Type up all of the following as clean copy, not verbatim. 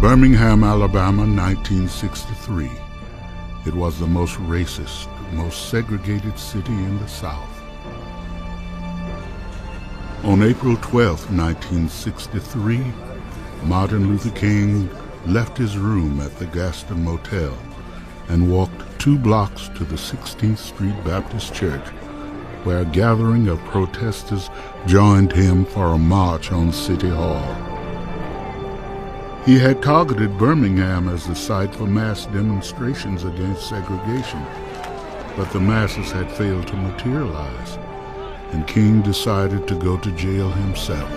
Birmingham, Alabama, 1963. It was the most racist, most segregated city in the South. On April 12, 1963, Martin Luther King left his room at the Gaston Motel and walked 2 blocks to the 16th Street Baptist Church, where a gathering of protesters joined him for a march on City Hall. He had targeted Birmingham as the site for mass demonstrations against segregation, but the masses had failed to materialize, and King decided to go to jail himself.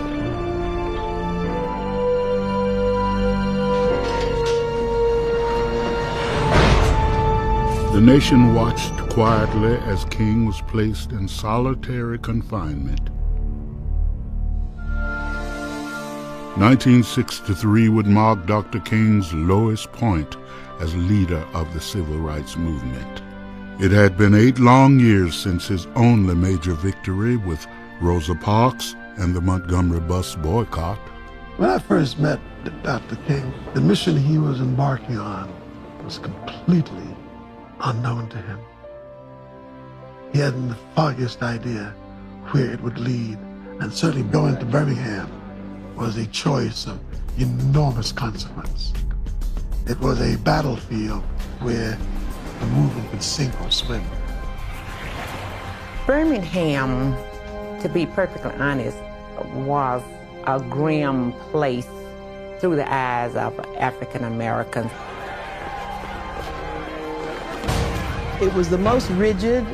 The nation watched quietly as King was placed in solitary confinement. 1963 would mark Dr. King's lowest point as leader of the civil rights movement. It had been 8 long years since his only major victory with Rosa Parks and the Montgomery bus boycott. When I first met Dr. King, the mission he was embarking on was completely unknown to him. He hadn't the foggiest idea where it would lead, and certainly going to Birmingham was a choice of enormous consequence. It was a battlefield where the movement could sink or swim. Birmingham, to be perfectly honest, was a grim place through the eyes of African Americans. It was the most rigid,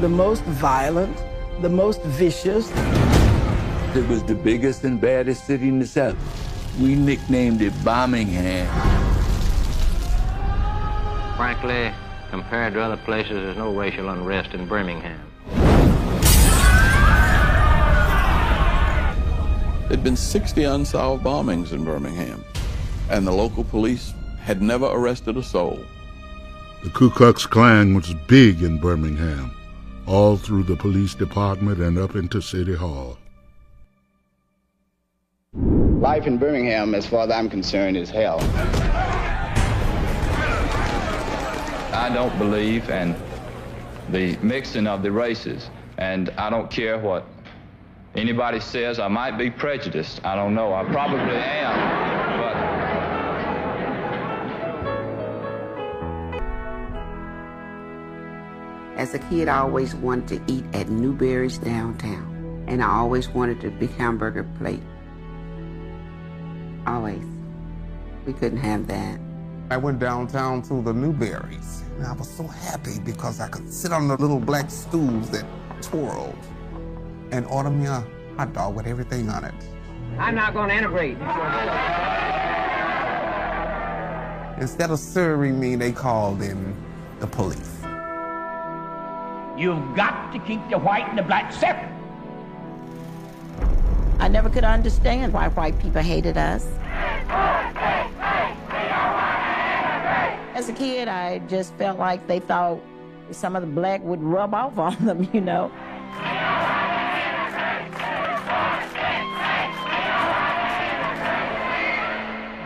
the most violent, the most vicious. It was the biggest and baddest city in the South. We nicknamed it Birmingham. Frankly, compared to other places, there's no racial unrest in Birmingham. There'd been 60 unsolved bombings in Birmingham, and the local police had never arrested a soul. The Ku Klux Klan was big in Birmingham, all through the police department and up into City Hall. Life in Birmingham, as far as I'm concerned, is hell. I don't believe in the mixing of the races, and I don't care what anybody says. I might be prejudiced. I don't know. I probably am, but as a kid, I always wanted to eat at Newberry's downtown, and I always wanted a big hamburger plate. Always. We couldn't have that. I went downtown to the Newberry's, and I was so happy because I could sit on the little black stools that twirled and order me a hot dog with everything on it. I'm not going to integrate. Instead of serving me, they called in the police. You've got to keep the white and the black separate. I never could understand why white people hated us. As a kid, I just felt like they thought some of the black would rub off on them, you know.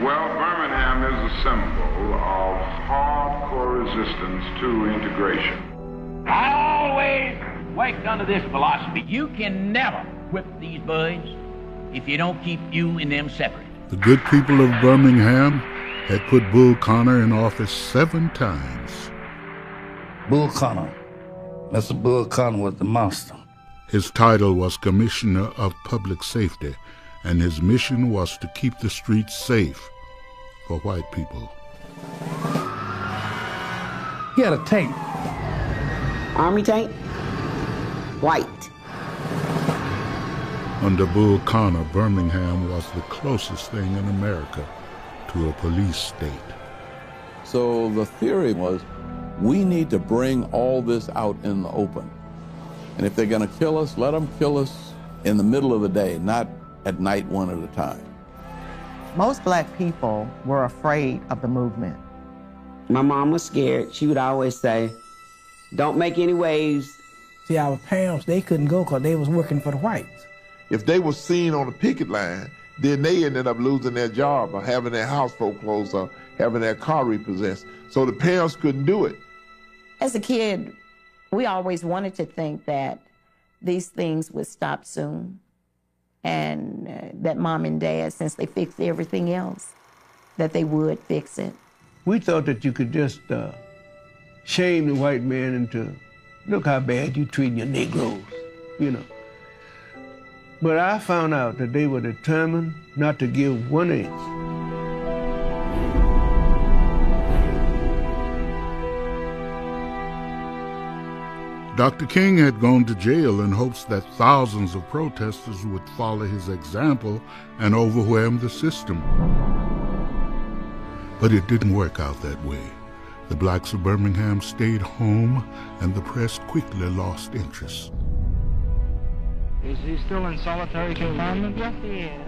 Well, Birmingham is a symbol of hardcore resistance to integration. I always worked under this philosophy. You can never whip these boys if you don't keep you and them separate. The good people of Birmingham had put Bull Connor in office 7 times. Bull Connor. Mr. Bull Connor was the monster. His title was Commissioner of Public Safety, and his mission was to keep the streets safe for white people. He had a tank. Army tank? White. Under Bull Connor, Birmingham was the closest thing in America to a police state. So the theory was, we need to bring all this out in the open. And if they're going to kill us, let them kill us in the middle of the day, not at night one at a time. Most black people were afraid of the movement. My mom was scared. She would always say, don't make any waves. See, our parents, they couldn't go because they was working for the whites. If they were seen on the picket line, then they ended up losing their job or having their house foreclosed or having their car repossessed. So the parents couldn't do it. As a kid, we always wanted to think that these things would stop soon, and that mom and dad, since they fixed everything else, that they would fix it. We thought that you could just shame the white man into, look how bad you treating your Negroes, you know. But I found out that they were determined not to give 1 inch. Dr. King had gone to jail in hopes that thousands of protesters would follow his example and overwhelm the system. But it didn't work out that way. The blacks of Birmingham stayed home, and the press quickly lost interest. Is he still in solitary confinement? Yes, he is.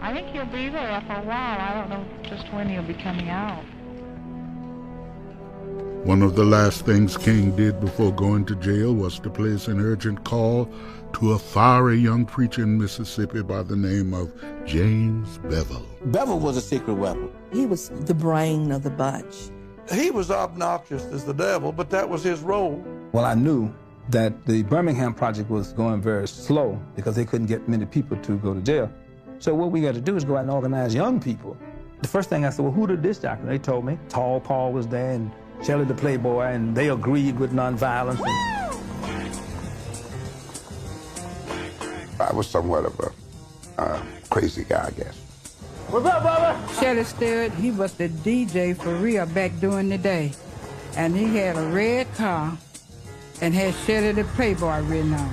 I think he'll be there for a while. I don't know just when he'll be coming out. One of the last things King did before going to jail was to place an urgent call to a fiery young preacher in Mississippi by the name of James Bevel. Bevel was a secret weapon. He was the brain of the bunch. He was obnoxious as the devil, but that was his role. Well, I knew that the Birmingham project was going very slow because they couldn't get many people to go to jail. So what we got to do is go out and organize young people. The first thing I said, well, who did this doctor? They told me. Tall Paul was there and Shelley the Playboy, and they agreed with nonviolence. I was somewhat of a crazy guy, I guess. What's up, Bubba? Shelley Stewart, he was the DJ for real back during the day. And he had a red car and had Shelley the Playboy written on.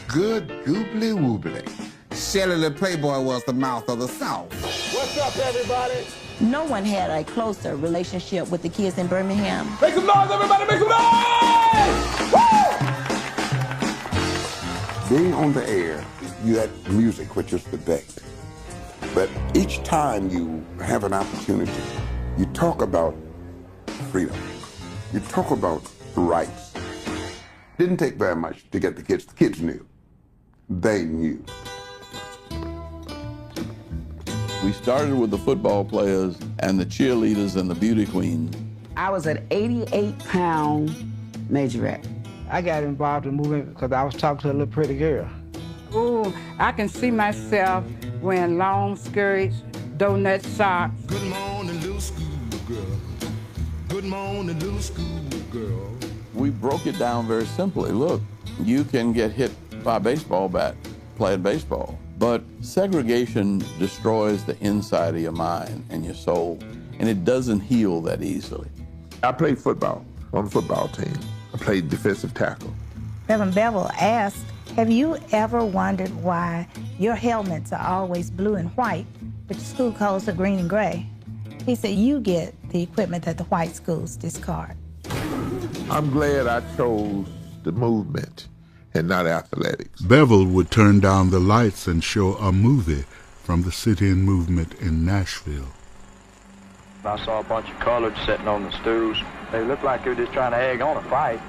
Good goobly woobly. Shelley the Playboy was the mouth of the South. What's up, everybody? No one had a closer relationship with the kids in Birmingham. Make some noise, everybody, make some noise! Woo! Being on the air, you had music, which is the best. But each time you have an opportunity, you talk about freedom. You talk about rights. Didn't take very much to get the kids. The kids knew. They knew. We started with the football players and the cheerleaders and the beauty queens. I was an 88-pound majorette. I got involved in movement because I was talking to a little pretty girl. Ooh, I can see myself wearing long skirts, donut socks. Good morning, little schoolgirl. Good morning, little schoolgirl. We broke it down very simply. Look, you can get hit by a baseball bat playing baseball. But segregation destroys the inside of your mind and your soul, and it doesn't heal that easily. I played football on the football team. I played defensive tackle. Reverend Bevel asked, have you ever wondered why your helmets are always blue and white, but your school clothes are green and gray? He said, you get the equipment that the white schools discard. I'm glad I chose the movement and not athletics. Bevel would turn down the lights and show a movie from the sit-in movement in Nashville. I saw a bunch of coloreds sitting on the stools. They looked like they were just trying to egg on a fight.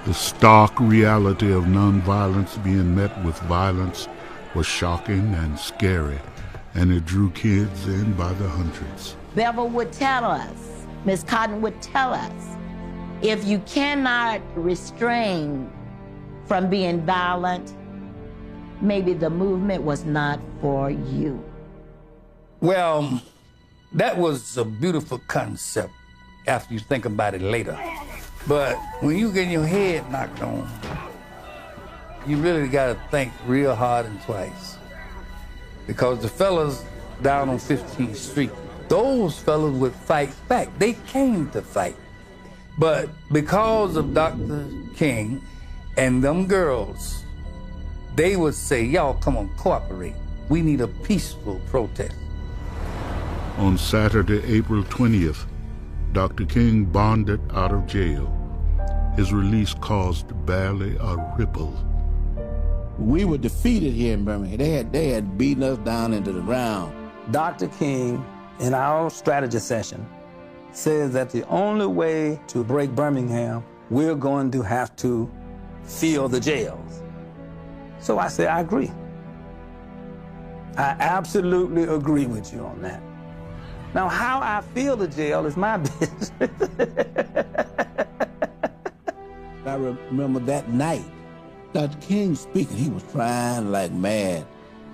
The stark reality of nonviolence being met with violence was shocking and scary, and it drew kids in by the hundreds. Bevel would tell us, Miss Cotton would tell us, if you cannot restrain from being violent, maybe the movement was not for you. Well, that was a beautiful concept after you think about it later. But when you get your head knocked on, you really got to think real hard and twice. Because the fellas down on 15th Street, those fellas would fight back. They came to fight. But because of Dr. King and them girls, they would say, y'all come on, cooperate. We need a peaceful protest. On Saturday, April 20th, Dr. King bonded out of jail. His release caused barely a ripple. We were defeated here in Birmingham. They had beaten us down into the ground. Dr. King, in our strategy session, says that the only way to break Birmingham, we're going to have to fill the jails. So I said, I agree. I absolutely agree with you on that. Now, how I fill the jail is my business. I remember that night, Dr. King speaking, he was trying like mad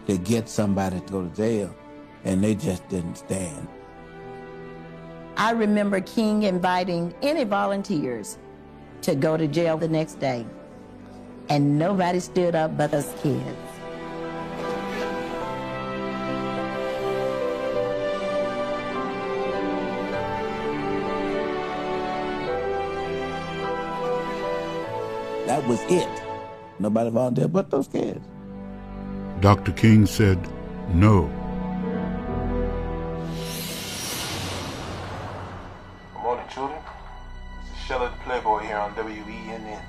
to get somebody to go to jail, and they just didn't stand. I remember King inviting any volunteers to go to jail the next day, and nobody stood up but us kids. That was it. Nobody volunteered but those kids. Dr. King said no. Good morning, children. This is Shella the Playboy here on WENN.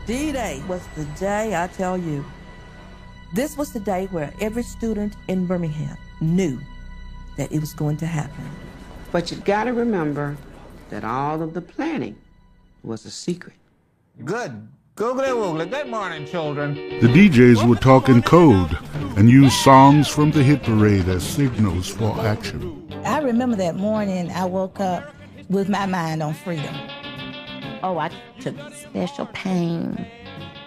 D-Day was the day, I tell you. This was the day where every student in Birmingham knew that it was going to happen. But you gotta remember that all of the planning was a secret. Good. Googly woogly. Good morning, children. The DJs would talk in code and use songs from the hit parade as signals for action. I remember that morning I woke up with my mind on freedom. Oh, I took special pain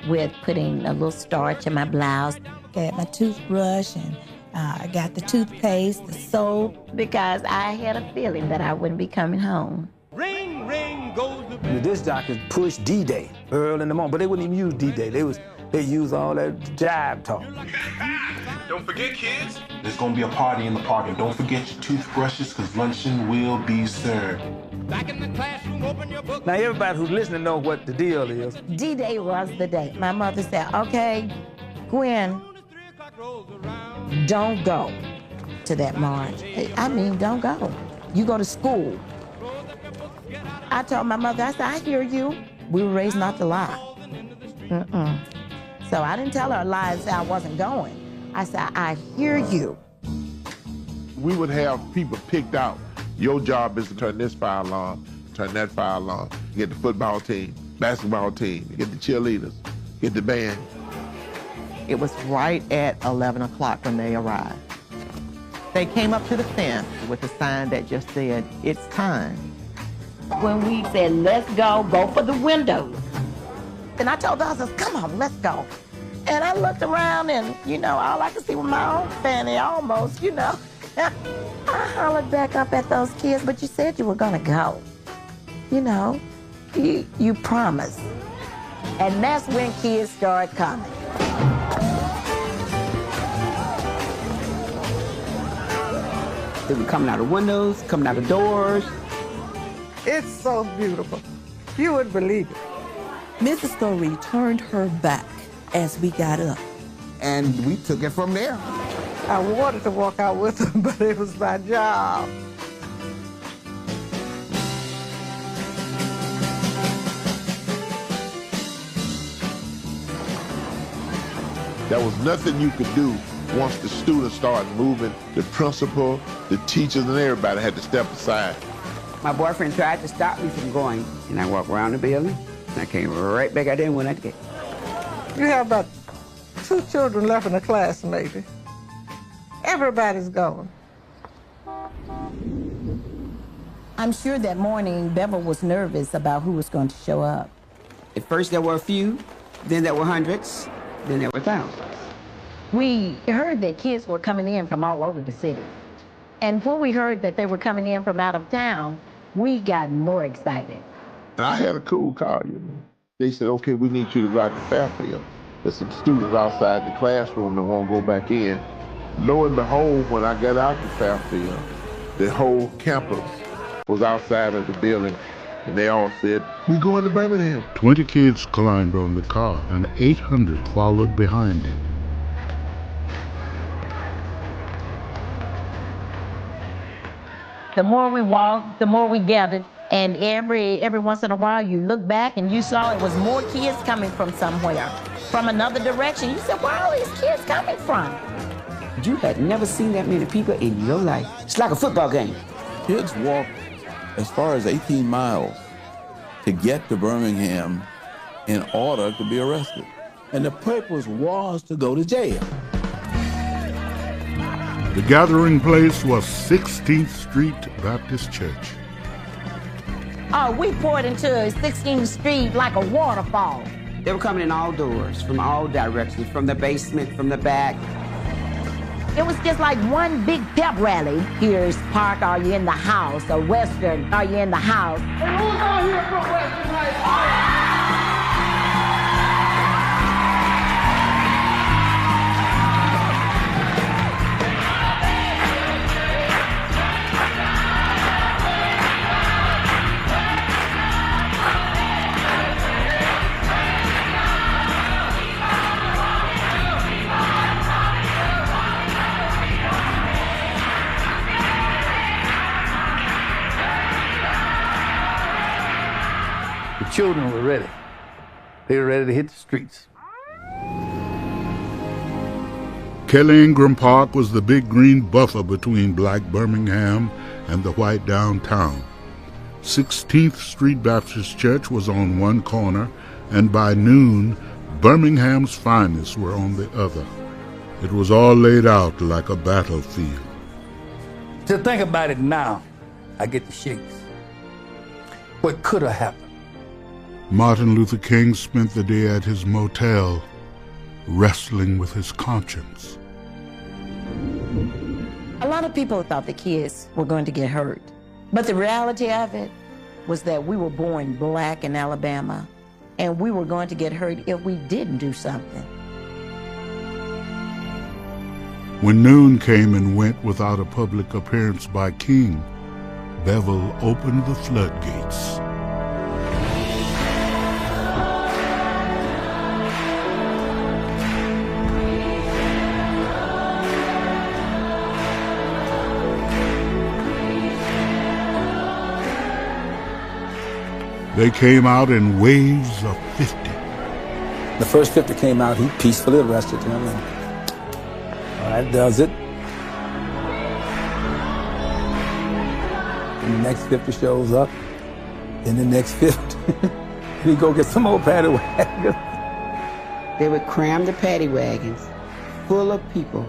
with putting a little starch in my blouse. Got my toothbrush and I got the toothpaste, the soap. Because I had a feeling that I wouldn't be coming home. Ring, ring goes the disc jockeys pushed D-Day early in the morning, but they wouldn't even use D-Day. They used all that jive talk. Don't forget, kids, there's gonna be a party in the park, and don't forget your toothbrushes, because luncheon will be served. Back in the classroom, open your book. Now everybody who's listening know what the deal is. D-Day was the day. My mother said, okay, Gwen, don't go to that march. I mean, don't go. You go to school. I told my mother, I said, I hear you. We were raised not to lie. So I didn't tell her a lie and say I wasn't going. I said, I hear you. We would have people picked out. Your job is to turn this fire alarm, turn that fire alarm, get the football team, basketball team, get the cheerleaders, get the band. It was right at 11 o'clock when they arrived. They came up to the fence with a sign that just said, it's time. When we said, let's go for the windows. And I told the others, come on, let's go. And I looked around and, all I could see was my own fanny almost, I hollered back up at those kids, but you said you were gonna go. You promised. And that's when kids started coming. They were coming out of windows, coming out of doors. It's so beautiful. You wouldn't believe it. Mrs. Story turned her back as we got up. And we took it from there. I wanted to walk out with them, but it was my job. There was nothing you could do once the students started moving. The principal, the teachers, and everybody had to step aside. My boyfriend tried to stop me from going, and I walked around the building, and I came right back out there and went out the gate. You have about 2 children left in the class, maybe. Everybody's gone. I'm sure that morning Bevel was nervous about who was going to show up. At first there were a few, then there were hundreds, then there were thousands. We heard that kids were coming in from all over the city. And when we heard that they were coming in from out of town, we got more excited. And I had a cool car, They said, okay, we need you to go out to Fairfield. There's some students outside the classroom that won't go back in. Lo and behold, when I got out to Fairfield, the whole campus was outside of the building, and they all said, we're going to Birmingham. 20 kids climbed on the car, and 800 followed behind it. The more we walked, the more we gathered. And every once in a while, you look back and you saw it was more kids coming from somewhere, from another direction. You said, where are all these kids coming from? You had never seen that many people in your life. It's like a football game. Kids walked as far as 18 miles to get to Birmingham in order to be arrested. And the purpose was to go to jail. The gathering place was 16th Street Baptist Church. We poured into 16th Street like a waterfall. They were coming in all doors, from all directions, from the basement, from the back. It was just like one big pep rally. Here's Park, are you in the house? Or Western, are you in the house? And who's out here from Western High? Children were ready. They were ready to hit the streets. Kelly Ingram Park was the big green buffer between black Birmingham and the white downtown. 16th Street Baptist Church was on one corner, and by noon, Birmingham's finest were on the other. It was all laid out like a battlefield. To think about it now, I get the shakes. What could have happened? Martin Luther King spent the day at his motel, wrestling with his conscience. A lot of people thought the kids were going to get hurt. But the reality of it was that we were born black in Alabama, and we were going to get hurt if we didn't do something. When noon came and went without a public appearance by King, Bevel opened the floodgates. They came out in waves of 50. The first 50 came out, he peacefully arrested him. And, all right, does it. And the next 50 shows up. Then the next 50. He go get some more paddy wagons. They would cram the paddy wagons full of people,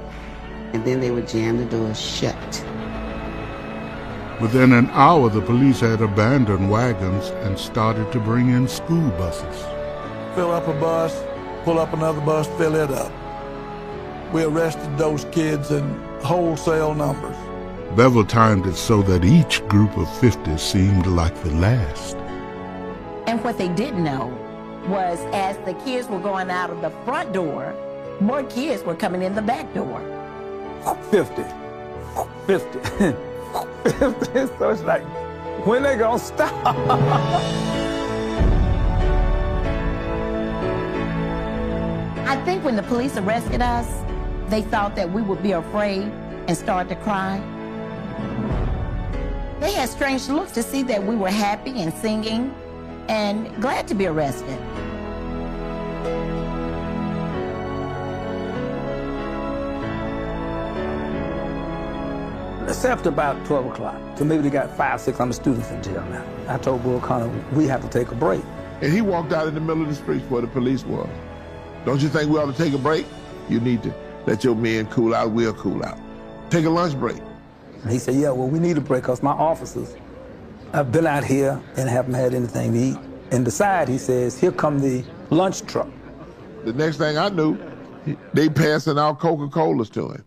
and then they would jam the doors shut. Within an hour, the police had abandoned wagons and started to bring in school buses. Fill up a bus, pull up another bus, fill it up. We arrested those kids in wholesale numbers. Bevel timed it so that each group of 50 seemed like the last. And what they didn't know was as the kids were going out of the front door, more kids were coming in the back door. 50. 50. So it's like, when they gonna stop? I think when the police arrested us, they thought that we would be afraid and start to cry. They had strange looks to see that we were happy and singing and glad to be arrested. It's after about 12 o'clock. So maybe they got 5, 600 students in jail now. I told Bull Connor, we have to take a break. And he walked out in the middle of the streets where the police was. Don't you think we ought to take a break? You need to let your men cool out, we'll cool out. Take a lunch break. And he said, yeah, well, we need a break because my officers have been out here and haven't had anything to eat. And beside, he says, here come the lunch truck. The next thing I knew, they passing out Coca-Colas to him.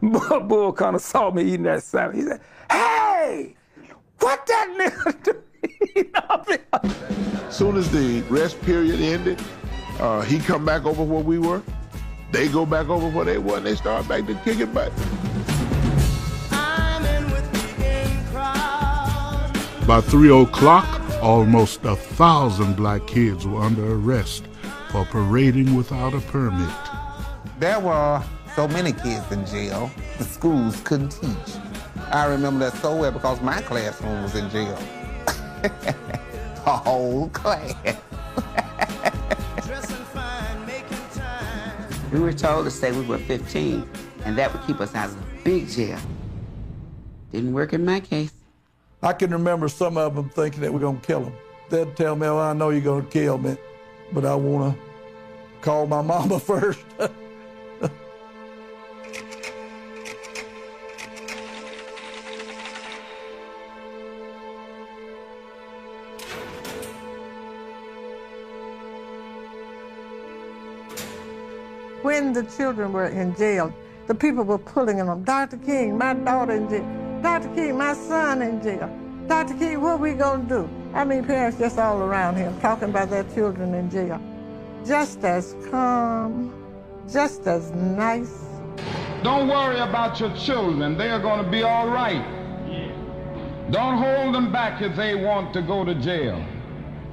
Bull Connor saw me eating that sandwich. He said, hey, what that nigga do? Soon as the rest period ended, he come back over where we were. They go back over where they were, and they start back to kicking butt. By 3 o'clock, almost 1,000 black kids were under arrest for parading without a permit. There were so many kids in jail, the schools couldn't teach. I remember that so well because my classroom was in jail. The whole class. We were told to say we were 15. And that would keep us out of the big jail. Didn't work in my case. I can remember some of them thinking that we're going to kill them. They'd tell me, well, I know you're going to kill me, but I want to call my mama first. When the children were in jail, the people were pulling them. Dr. King, my daughter in jail. Dr. King, my son in jail. Dr. King, what we gonna do? I mean, parents just all around him talking about their children in jail. Just as calm, just as nice. Don't worry about your children. They are gonna be all right. Don't hold them back if they want to go to jail.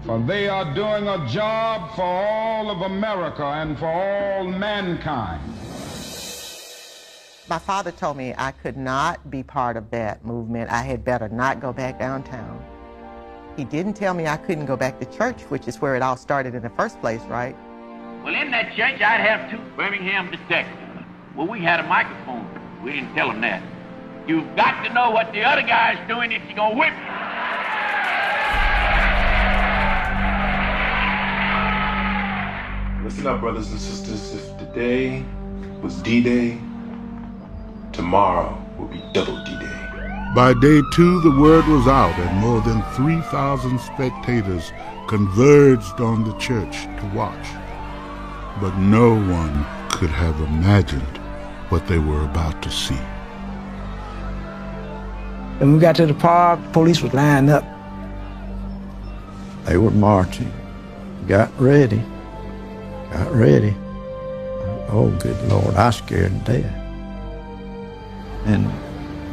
For they are doing a job for all of America and for all mankind. My father told me I could not be part of that movement. I had better not go back downtown. He didn't tell me I couldn't go back to church, which is where it all started in the first place, right? Well, in that church, I'd have 2 Birmingham detectives. Well, we had a microphone. We didn't tell them that. You've got to know what the other guy's doing if you're going to whip him. Listen up, brothers and sisters. If today was D-Day, tomorrow will be double D-Day. By day 2, the word was out, and more than 3,000 spectators converged on the church to watch. But no one could have imagined what they were about to see. When we got to the park, police was lined up. They were marching. Got ready. Oh, good Lord, I scared to death. And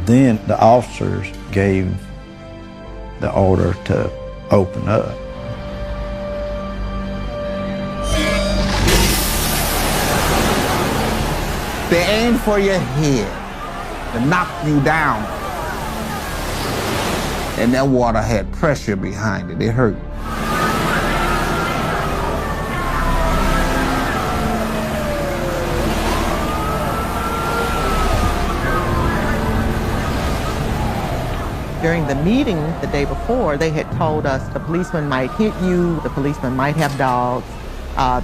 then the officers gave the order to open up. They aimed for your head to knock you down. And that water had pressure behind it. It hurt. During the meeting the day before, they had told us the policeman might hit you, the policeman might have dogs,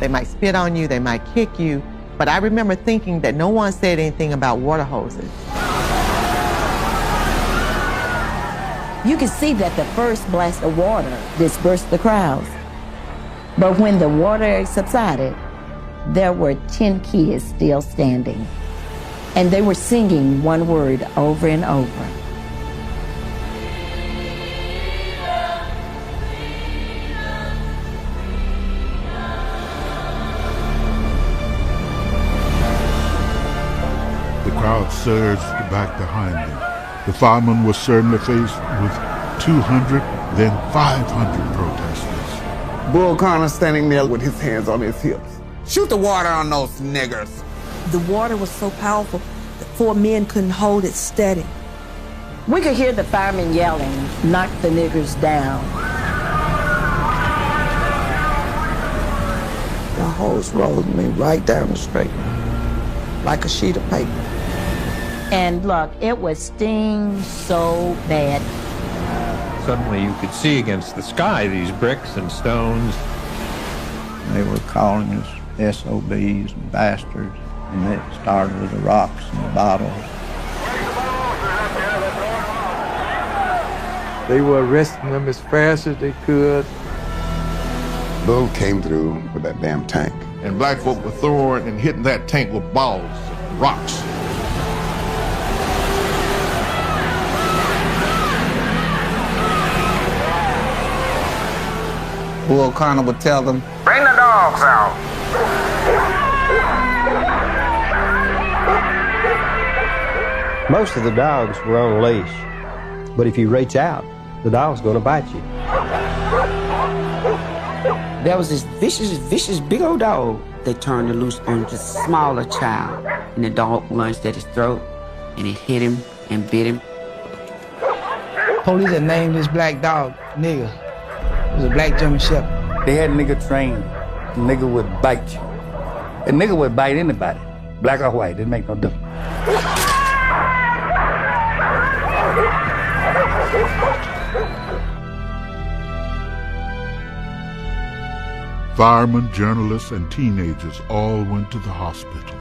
they might spit on you, they might kick you. But I remember thinking that no one said anything about water hoses. You could see that the first blast of water dispersed the crowds. But when the water subsided, there were 10 kids still standing. And they were singing one word over and over. The crowd surged back behind them. The firemen were suddenly faced with 200, then 500 protesters. Bull Connor standing there with his hands on his hips. Shoot the water on those niggers. The water was so powerful that 4 men couldn't hold it steady. We could hear the firemen yelling, "Knock the niggers down." The hose rolled me right down the street, like a sheet of paper. And look, it would sting so bad. Suddenly you could see against the sky these bricks and stones. They were calling us SOBs and bastards, and it started with the rocks and the bottles. They were arresting them as fast as they could. Bull came through with that damn tank. And black folk were throwing and hitting that tank with balls and rocks. Bull Connor would tell them, "Bring the dogs out." Most of the dogs were on a leash, but if you reach out, the dog's going to bite you. There was this vicious big old dog that turned it loose on just a smaller child, and the dog lunged at his throat, and it hit him and bit him. Police had named this black dog Nigger. It was a black German Shepherd. They had nigger trained. Nigger would bite you. A nigger would bite anybody, black or white, didn't make no difference. Firemen, journalists, and teenagers all went to the hospital.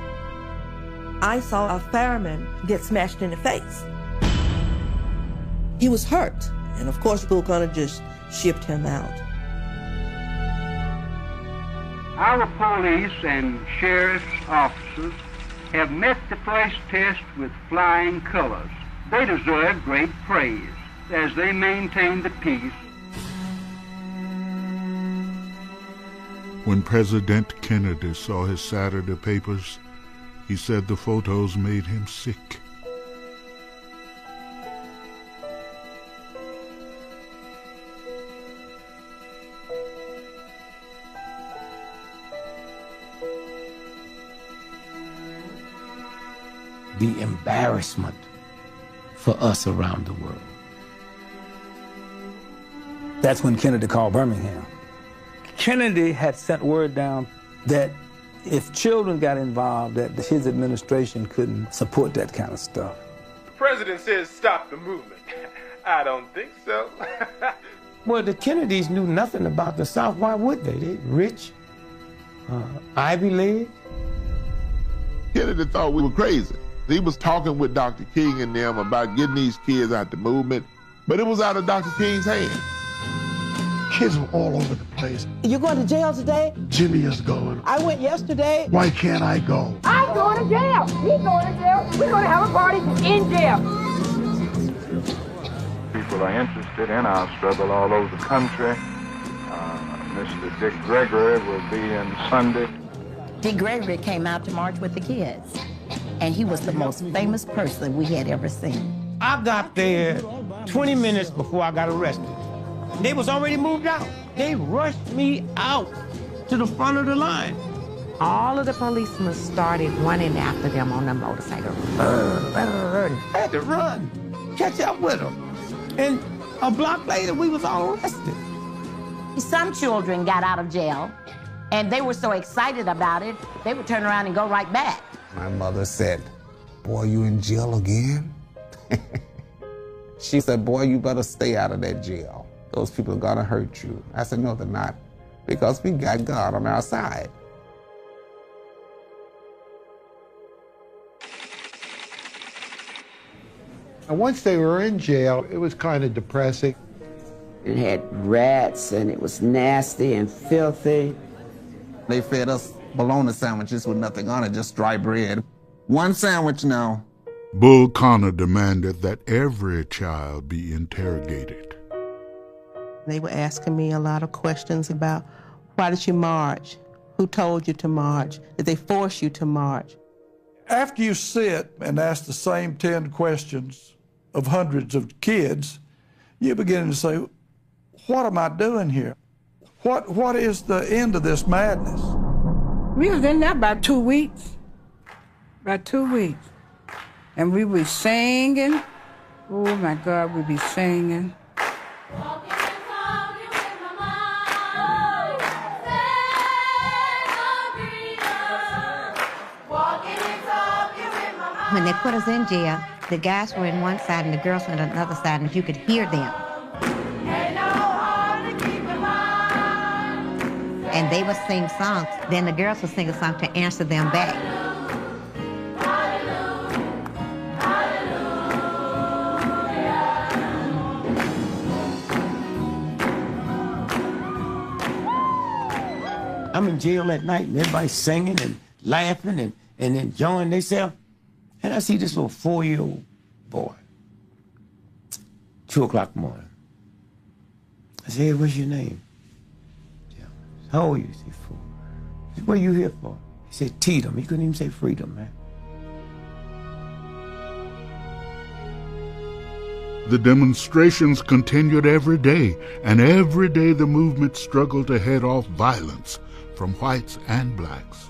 I saw a fireman get smashed in the face. He was hurt, and of course, we were going to just shipped him out. Our police and sheriff's officers have met the first test with flying colors. They deserve great praise as they maintain the peace. When President Kennedy saw his Saturday papers, he said the photos made him sick. The embarrassment for us around the world. That's when Kennedy called Birmingham. Kennedy had sent word down that if children got involved, that his administration couldn't support that kind of stuff. The president says stop the movement. I don't think so. Well, the Kennedys knew nothing about the South. Why would they? They rich, Ivy League. Kennedy thought we were crazy. He was talking with Dr. King and them about getting these kids out the movement, but it was out of Dr. King's hands. Kids were all over the place. You going to jail today? Jimmy is going. I went yesterday. Why can't I go? I'm going to jail. He's going to jail. We're going to have a party in jail. People are interested in our struggle all over the country. Mr. Dick Gregory will be in Sunday. Dick Gregory came out to march with the kids, and he was the most famous person we had ever seen. I got there 20 minutes before I got arrested. They was already moved out. They rushed me out to the front of the line. All of the policemen started running after them on the motorcycle. I had to run, catch up with them. And a block later, we was all arrested. Some children got out of jail, and they were so excited about it, they would turn around and go right back. My mother said, "Boy, you in jail again?" She said, "Boy, you better stay out of that jail. Those people are gonna hurt you." I said, "No, they're not, because we got God on our side." And once they were in jail, it was kind of depressing. It had rats, and it was nasty and filthy. They fed us bologna sandwiches with nothing on it, just dry bread. One sandwich now. Bull Connor demanded that every child be interrogated. They were asking me a lot of questions about, why did you march? Who told you to march? Did they force you to march? After you sit and ask the same 10 questions of hundreds of kids, you begin to say, what am I doing here? What is the end of this madness? We was in there about 2 weeks. About 2 weeks. And we were singing. Oh my God, we'd be singing. When they put us in jail, the guys were in one side and the girls were on another side, and you could hear them. And they would sing songs. Then the girls would sing a song to answer them back. I'm in jail at night, and everybody's singing and laughing and enjoying themselves. And I see this little 4-year-old boy, 2 o'clock in the morning. I said, "Hey, what's your name?" "How old are you?" He said, 4. I said, "What are you here for?" He said, "Tatum." He couldn't even say freedom, man. The demonstrations continued every day, and every day the movement struggled to head off violence from whites and blacks.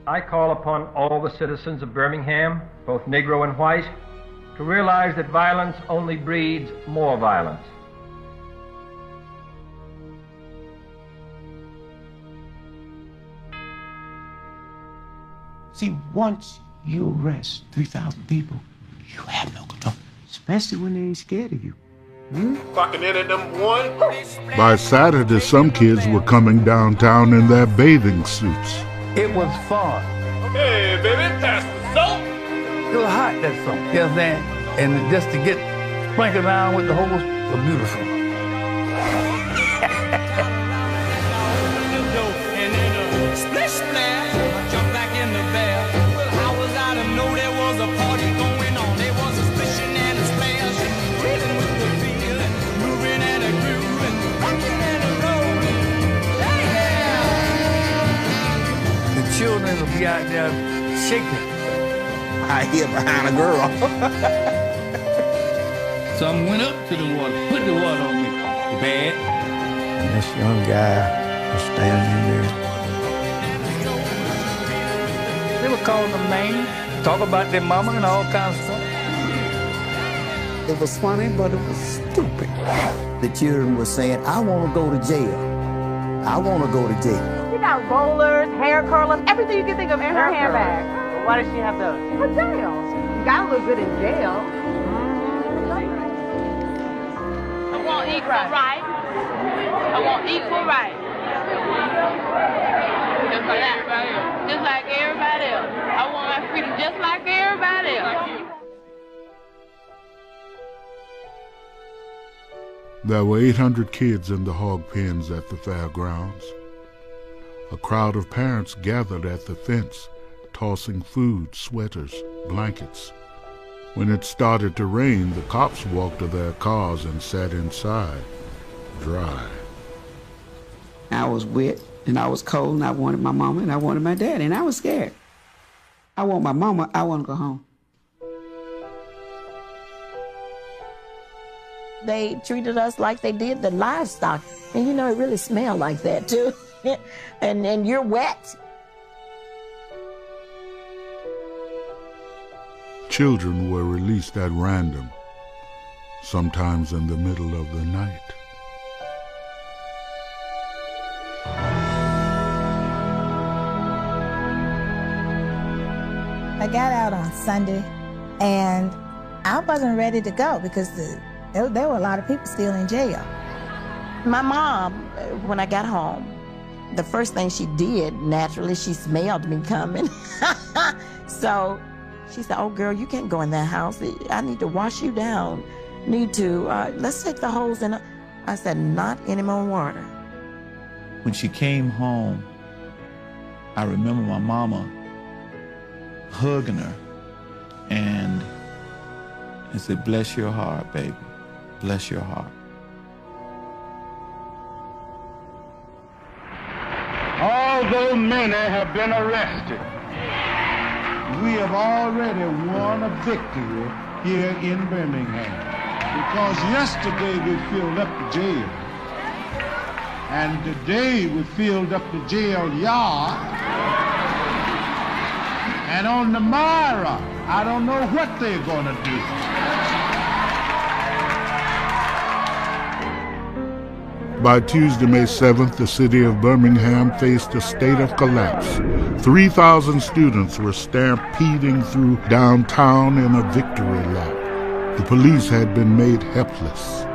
I call upon all the citizens of Birmingham, both Negro and white, to realize that violence only breeds more violence. See, once You arrest 3,000 people, you have no control, especially when they ain't scared of you. Clocking in at number 1. By Saturday, some kids were coming downtown in their bathing suits. It was fun. Hey, baby, pass the soap. It was hot that summer, you understand? And just to get sprinkled around with the hose was beautiful. Splish splash, jump back in the bath. Well, how was I to know there was a party going on? There was a splishing and a splash, reeling with the feel, and moving and a groove, and rocking and a rolling. Yeah! The children will be out there shaking. I hear behind a girl. Some went up to the water, put the water on me. Bad. And this young guy was standing there. They were calling them names, talk about their mama and all kinds of stuff. It was funny, but it was stupid. The children were saying, I want to go to jail. I want to go to jail. She got rollers, hair curlers, everything you can think of in her handbag. Why does she have those? For jail. You gotta look good in jail. I want equal rights. I want equal rights. Just like everybody else. Just like everybody else. I want my freedom just like everybody else. There were 800 kids in the hog pens at the fairgrounds. A crowd of parents gathered at the fence, tossing food, sweaters, blankets. When it started to rain, the cops walked to their cars and sat inside, dry. I was wet, and I was cold, and I wanted my mama, and I wanted my daddy, and I was scared. I want my mama, I want to go home. They treated us like they did the livestock. And you know, it really smelled like that too. and you're wet. Children were released at random, sometimes in the middle of the night. I got out on Sunday, and I wasn't ready to go because there were a lot of people still in jail. My mom, when I got home, the first thing she did, naturally, she smelled me coming. So she said, oh, girl, you can't go in that house. I need to wash you down. Let's take the hose in. I said, not any more water. When she came home, I remember my mama hugging her and said, bless your heart, baby. Bless your heart. Although many have been arrested, we have already won a victory here in Birmingham. Because yesterday we filled up the jail, and today we filled up the jail yard, and on tomorrow, I don't know what they're gonna do. By Tuesday, May 7th, the city of Birmingham faced a state of collapse. 3,000 students were stampeding through downtown in a victory lap. The police had been made helpless.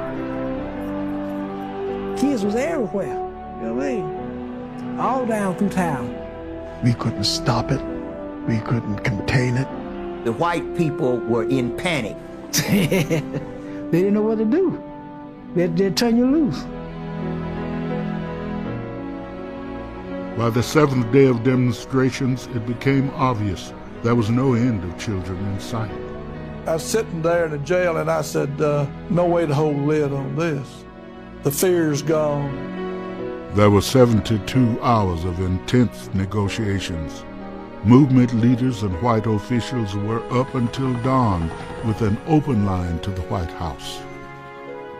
Kids was everywhere, you know what I mean? All down through town. We couldn't stop it. We couldn't contain it. The white people were in panic. They didn't know what to do. They'd turn you loose. By the seventh day of demonstrations, it became obvious there was no end of children in sight. I was sitting there in the jail and I said, no way to hold a lid on this. The fear's gone. There were 72 hours of intense negotiations. Movement leaders and white officials were up until dawn with an open line to the White House.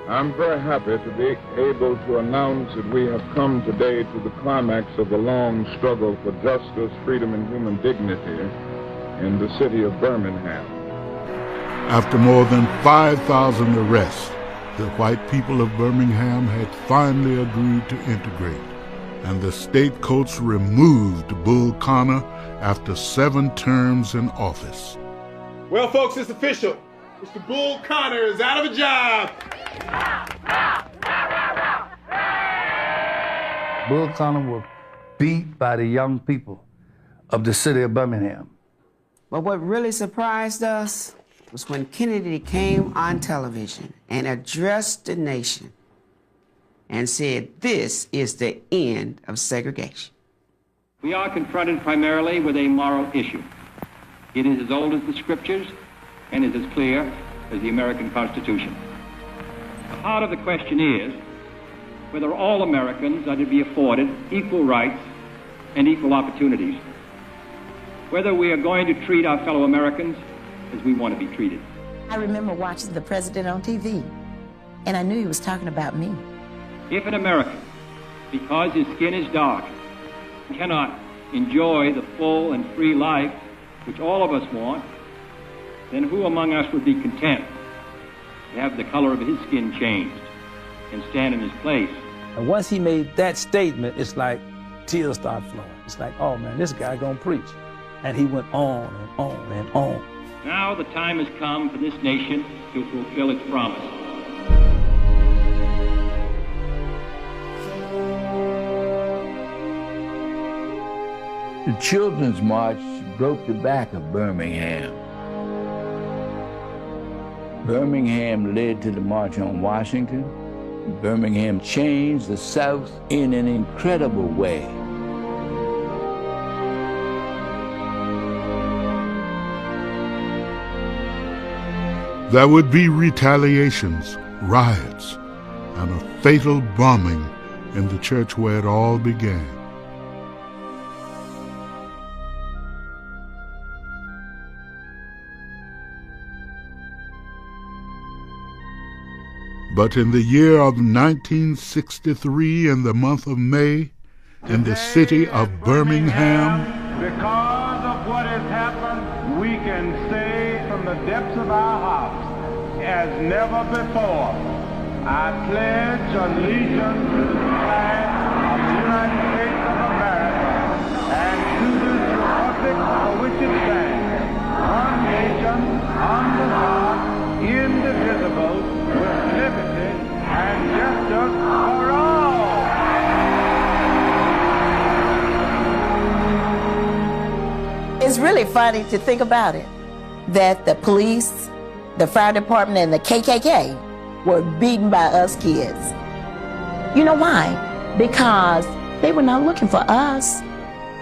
I'm very happy to be able to announce that we have come today to the climax of the long struggle for justice, freedom, and human dignity in the city of Birmingham. After more than 5,000 arrests, the white people of Birmingham had finally agreed to integrate. and the state courts removed Bull Connor after 7 terms in office. Well, folks, it's official. Mr. Bull Connor is out of a job. Bull Connor was beat by the young people of the city of Birmingham. But what really surprised us was when Kennedy came on television and addressed the nation and said, "This is the end of segregation." We are confronted primarily with a moral issue. It is as old as the scriptures and is as clear as the American Constitution. The heart of the question is whether all Americans are to be afforded equal rights and equal opportunities, whether we are going to treat our fellow Americans as we want to be treated. I remember watching the president on TV, and I knew he was talking about me. If an American, because his skin is dark, cannot enjoy the full and free life which all of us want, then who among us would be content to have the color of his skin changed and stand in his place? And once he made that statement, it's like tears started flowing. It's like, oh man, this guy gonna preach. And he went on and on and on. Now the time has come for this nation to fulfill its promise. The Children's March broke the back of Birmingham. Birmingham led to the March on Washington. Birmingham changed the South in an incredible way. There would be retaliations, riots, and a fatal bombing in the church where it all began. But in the year of 1963, in the month of May, in the city of Birmingham, because of what has happened, we can say from the depths of our hearts, as never before, I pledge allegiance to the flag of the United States of America and to this republic for which it stands, one nation, under God, indivisible, with liberty and justice for all. It's really funny to think about it, that the police, the fire department, and the KKK were beaten by us kids. You know why? Because they were not looking for us.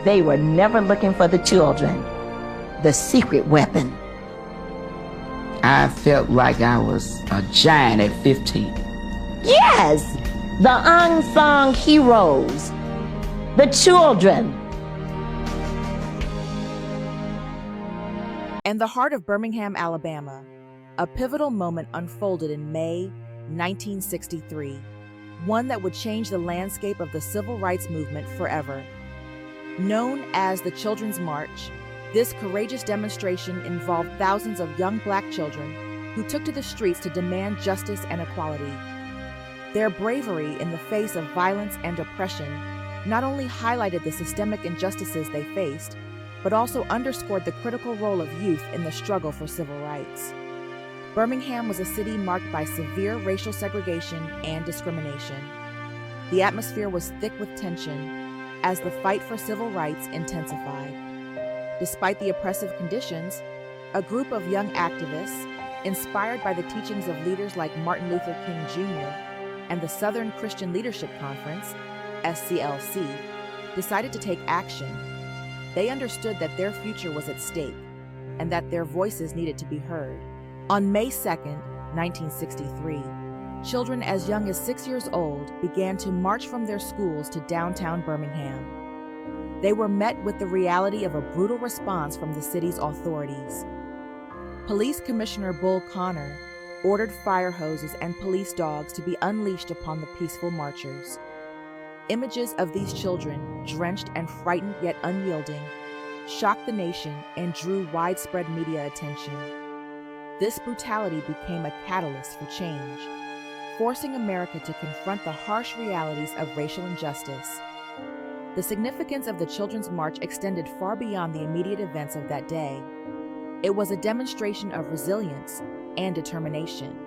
They were never looking for the children, the secret weapon. I felt like I was a giant at 15. Yes, the unsung heroes, the children. In the heart of Birmingham, Alabama, a pivotal moment unfolded in May 1963, one that would change the landscape of the civil rights movement forever. Known as the Children's March, this courageous demonstration involved thousands of young black children who took to the streets to demand justice and equality. Their bravery in the face of violence and oppression not only highlighted the systemic injustices they faced, but also underscored the critical role of youth in the struggle for civil rights. Birmingham was a city marked by severe racial segregation and discrimination. The atmosphere was thick with tension as the fight for civil rights intensified. Despite the oppressive conditions, a group of young activists, inspired by the teachings of leaders like Martin Luther King Jr. and the Southern Christian Leadership Conference, SCLC, decided to take action. They understood that their future was at stake and that their voices needed to be heard. On May 2nd, 1963, children as young as 6 years old began to march from their schools to downtown Birmingham. They were met with the reality of a brutal response from the city's authorities. Police Commissioner Bull Connor ordered fire hoses and police dogs to be unleashed upon the peaceful marchers. Images of these children, drenched and frightened yet unyielding, shocked the nation and drew widespread media attention. This brutality became a catalyst for change, forcing America to confront the harsh realities of racial injustice. The significance of the Children's March extended far beyond the immediate events of that day. It was a demonstration of resilience and determination.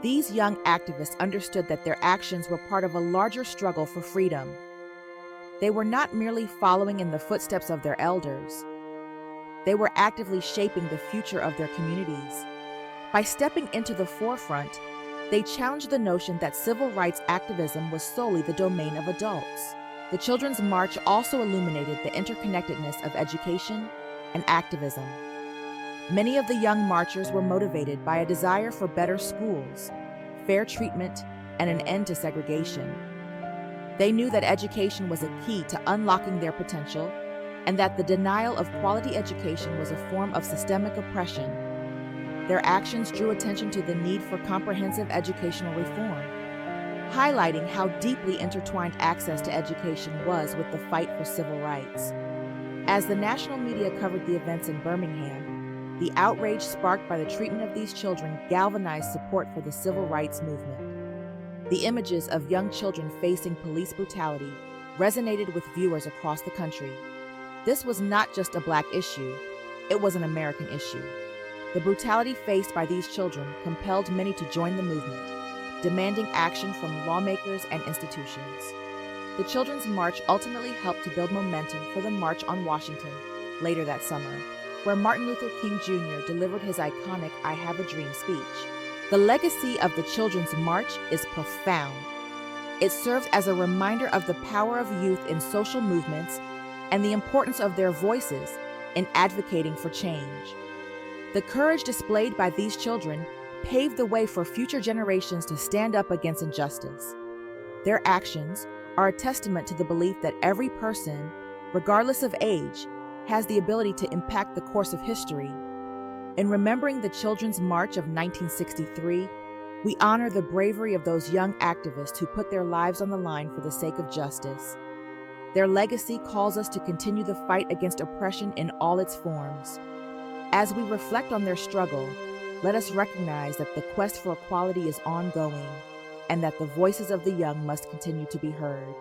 These young activists understood that their actions were part of a larger struggle for freedom. They were not merely following in the footsteps of their elders. They were actively shaping the future of their communities. By stepping into the forefront, they challenged the notion that civil rights activism was solely the domain of adults. The Children's March also illuminated the interconnectedness of education and activism. Many of the young marchers were motivated by a desire for better schools, fair treatment, and an end to segregation. They knew that education was a key to unlocking their potential, and that the denial of quality education was a form of systemic oppression. Their actions drew attention to the need for comprehensive educational reform, highlighting how deeply intertwined access to education was with the fight for civil rights. As the national media covered the events in Birmingham, the outrage sparked by the treatment of these children galvanized support for the civil rights movement. The images of young children facing police brutality resonated with viewers across the country. This was not just a Black issue, it was an American issue. The brutality faced by these children compelled many to join the movement, demanding action from lawmakers and institutions. The Children's March ultimately helped to build momentum for the March on Washington later that summer, where Martin Luther King Jr. delivered his iconic "I Have a Dream" speech. The legacy of the Children's March is profound. It serves as a reminder of the power of youth in social movements and the importance of their voices in advocating for change. The courage displayed by these children paved the way for future generations to stand up against injustice. Their actions are a testament to the belief that every person, regardless of age, has the ability to impact the course of history. In remembering the Children's March of 1963, we honor the bravery of those young activists who put their lives on the line for the sake of justice. Their legacy calls us to continue the fight against oppression in all its forms. As we reflect on their struggle, let us recognize that the quest for equality is ongoing and that the voices of the young must continue to be heard.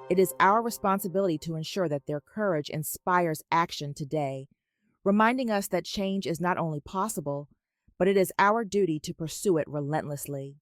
It is our responsibility to ensure that their courage inspires action today, reminding us that change is not only possible, but it is our duty to pursue it relentlessly.